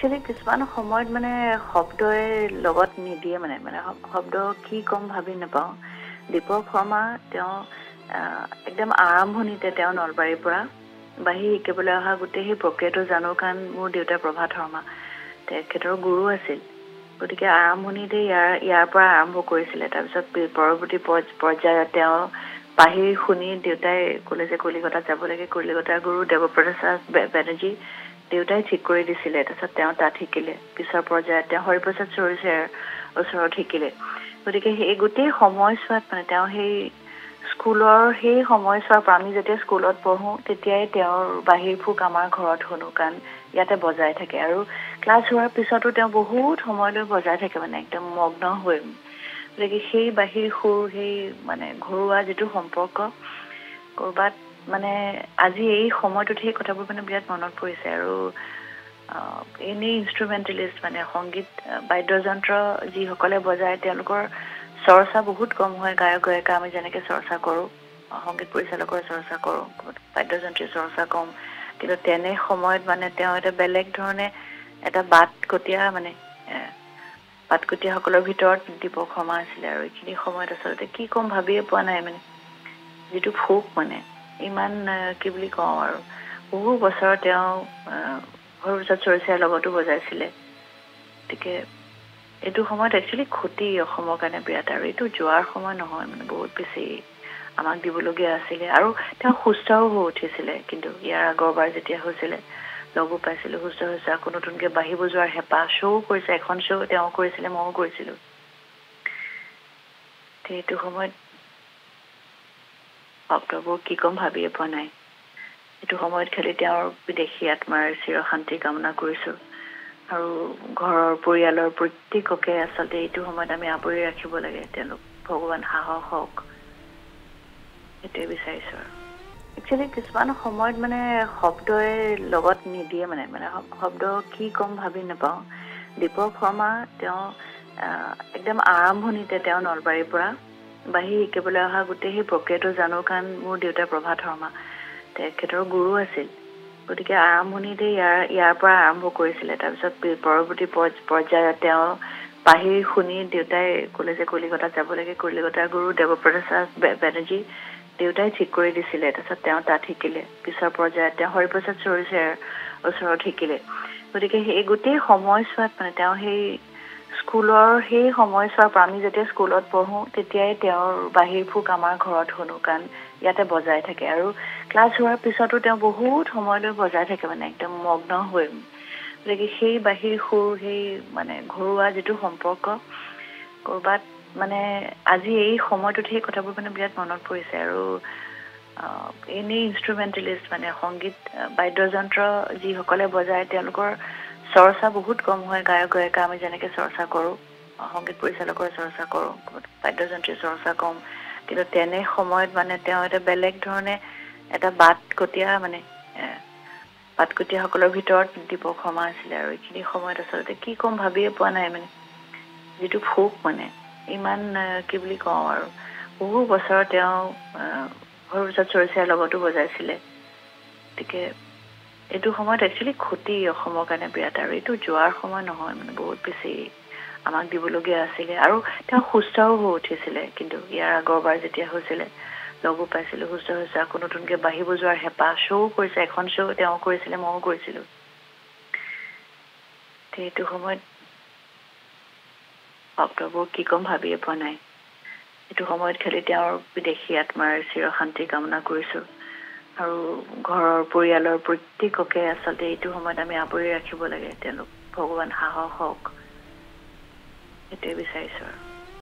Actually কিছুমান সময়ত মানে শব্দই লগত নিদিয়ে মানে শব্দ কি ক'ম ভাবি নাপাওঁ। দীপক শৰ্মা তেওঁ একদম আৰম্ভণিতে তেওঁ নলবাৰীৰ পৰা বাঢ়ি শিকিবলৈ অহা গোটেই সেই প্ৰক্ৰিয়াটো জানো, কাৰণ মোৰ দেউতা প্ৰভাত শৰ্মা তেখেতৰ গুৰু আছিল। গতিকে আৰম্ভণিতে ইয়াৰ পৰা আৰম্ভ কৰিছিলে। তাৰপিছত পৰৱৰ্তী পৰ্যায়ত তেওঁ বাহিৰ শুনি দেউতাই ক'লে যে কলিকতাত যাব লাগে। কলিকতাৰ গুৰু দেৱপ্ৰসাদ বেনাৰ্জী দেউতাই ঠিক কৰি দিছিলে। তাৰপিছত তেওঁ তাত শিকিলে। পিছৰ পৰ্যায়ত তেওঁ হৰিপ্ৰসাদ চৌধুৰীৰ ওচৰত শিকিলে। গতিকে সেই গোটেই সময়ছোৱাত মানে তেওঁ সেই স্কুলৰ সেই সময়ছোৱাৰ পৰা আমি যেতিয়া স্কুলত পঢ়োঁ তেতিয়াই তেওঁৰ বাহিৰ ফুক আমাৰ ঘৰত শুনো, কাৰণ ইয়াতে বজাই থাকে। আৰু ক্লাছ হোৱাৰ পিছতো তেওঁ বহুত সময়লৈ বজাই থাকে, মানে একদম মগ্ন হৈ। গতিকে সেই বাহিৰ সুৰ, সেই মানে ঘৰুৱা যিটো সম্পৰ্ক ক'ৰবাত মানে আজি এই সময়টোত সেই কথাবোৰ মানে বিৰাট মনত পৰিছে। আৰু এনেই ইনষ্ট্ৰুমেণ্টেলিষ্ট মানে সংগীত বাদ্যযন্ত্ৰ যিসকলে বজায় তেওঁলোকৰ চৰ্চা বহুত কম হয়। গায়ক গায়িকা আমি যেনেকৈ চৰ্চা কৰোঁ, সংগীত পৰিচালকৰ চৰ্চা কৰোঁ, বাদ্যযন্ত্ৰীৰ চৰ্চা কম। কিন্তু তেনে সময়ত মানে তেওঁ এটা বেলেগ ধৰণে এটা বাটকটীয়াসকলৰ ভিতৰত দীপক শৰ্মা আছিলে। আৰু এইখিনি সময়ত আচলতে কি ক'ম ভাবিয়ে পোৱা নাই। মানে যিটো ফোক মানে ইমান কি বুলি কওঁ আৰু বহু বছৰ তেওঁ হৰিপ্ৰসাদ চৌধুৰীৰ লগতো বজাইছিলে। গতিকে এইটো সময়ত একচুৱেলি ক্ষতি অসমৰ কাৰণে বিৰাট। আৰু এইটো যোৱাৰ সময় নহয়, মানে বহুত বেছি আমাক দিবলগীয়া আছিলে। আৰু তেওঁ সুস্থও হৈ উঠিছিলে। কিন্তু ইয়াৰ আগৰবাৰ যেতিয়া হৈছিলে লগো পাইছিলোঁ, সুস্থ হৈছে, আকৌ নতুনকৈ বাঢ়িব যোৱাৰ হেঁপাহ। শ্ব' কৰিছে, এখন শ্ব' তেওঁ কৰিছিলে, ময়ো কৰিছিলোঁ। এইটো সময়ত শব্দবোৰ কি ক'ম ভাবিয়ে পোৱা নাই। এইটো সময়ত খালি তেওঁৰ বিদেশী আত্মাৰ চিৰশান্তি কামনা কৰিছোঁ। আৰু ঘৰৰ পৰিয়ালৰ প্ৰত্যেককে আচলতে এইটো সময়ত আমি আৱৰি ৰাখিব লাগে। তেওঁলোক ভগৱান সাহস হওক, সেইটোৱে বিচাৰিছোঁ। আৰু একচুৱেলি কিছুমান সময়ত মানে শব্দই লগত নিদিয়ে, মানে শব্দ কি ক'ম ভাবি নাপাওঁ। দীপক শৰ্মা তেওঁ একদম আৰম্ভণিতে তেওঁ নলবাৰীৰ পৰা বাঢ়ি শিকিবলৈ অহা গোটেই সেই প্ৰক্ৰিয়াটো জানো, কাৰণ মোৰ দেউতা প্ৰভাত শৰ্মা তেখেতৰ গুৰু আছিল। গতিকে আৰম্ভণিতে ইয়াৰ পৰা আৰম্ভ কৰিছিলে। তাৰপিছত পৰৱৰ্তী পৰ্যায়ত তেওঁ বাহিৰ শুনি দেউতাই ক'লে যে কলিকতাত যাব লাগে। কলিকতাৰ গুৰু দেৱপ্ৰসাদ বেনাৰ্জী দেউতাই ঠিক কৰি দিছিলে। তাৰপিছত তেওঁ তাত শিকিলে। পিছৰ পৰ্যায়ত তেওঁ হৰিপ্ৰসাদ চৌধুৰীৰ ওচৰত শিকিলে। গতিকে সেই গোটেই সময়ছোৱাত মানে তেওঁ সেই স্কুলৰ সেই সময়ছোৱাৰ পৰা আমি যেতিয়া স্কুলত পঢ়োঁ তেতিয়াই তেওঁৰ বাহিৰ ফুক আমাৰ ঘৰত শুনো, কাৰণ ইয়াতে বজাই থাকে। আৰু ক্লাছ হোৱাৰ পিছতো তেওঁ বহুত সময়লৈ বজাই থাকে, মানে একদম মগ্ন হৈ। গতিকে সেই বাহিৰ সুৰ, সেই মানে ঘৰুৱা যিটো সম্পৰ্ক ক'ৰবাত মানে আজি এই সময়টোত সেই কথাবোৰ মানে বিৰাট মনত পৰিছে। আৰু এনেই ইনষ্ট্ৰুমেণ্টেলিষ্ট মানে সংগীত বাদ্যযন্ত্ৰ যিসকলে বজায় তেওঁলোকৰ চৰ্চা বহুত কম হয়। গায়ক গায়িকা আমি যেনেকৈ চৰ্চা কৰোঁ, সংগীত পৰিচালকৰ চৰ্চা কৰোঁ, বাদ্যযন্ত্ৰীৰ চৰ্চা কম। কিন্তু তেনে সময়ত মানে তেওঁ এটা বেলেগ ধৰণে এটা বাটকটীয়াসকলৰ ভিতৰত দীপক শৰ্মা আছিলে। আৰু এইখিনি সময়ত আচলতে কি ক'ম ভাবিয়ে পোৱা নাই। মানে যিটো ফোক মানে ইমান কি বুলি কওঁ আৰু বহু বছৰ তেওঁ হৰিপ্ৰসাদ চৌধুৰীৰ লগতো বজাইছিলে। গতিকে এইটো সময়ত একচুৱেলি ক্ষতি অসমৰ কাৰণে বিৰাট। আৰু এইটো যোৱাৰ সময় নহয়, মানে বহুত বেছি আমাক দিবলগীয়া আছিলে। আৰু তেওঁ সুস্থও হৈ উঠিছিলে। কিন্তু ইয়াৰ আগৰবাৰ যেতিয়া হৈছিলে লগো পাইছিলোঁ, সুস্থ হৈছে, আকৌ নতুনকৈ বাঢ়িব যোৱাৰ হেঁপাহ। শ্ব' কৰিছে, এখন শ্ব' তেওঁ কৰিছিলে, ময়ো কৰিছিলোঁ। এইটো সময়ত শব্দবোৰ কি ক'ম ভাবিয়ে পোৱা নাই। এইটো সময়ত খালি তেওঁৰ বিদেশী আত্মাৰ চিৰশান্তি কামনা কৰিছোঁ। আৰু ঘৰৰ পৰিয়ালৰ প্ৰত্যেককে আচলতে এইটো সময়ত আমি আৱৰি ৰাখিব লাগে। তেওঁলোক ভগৱান সাহস হওক, সেইটোৱে বিচাৰিছোঁ। আৰু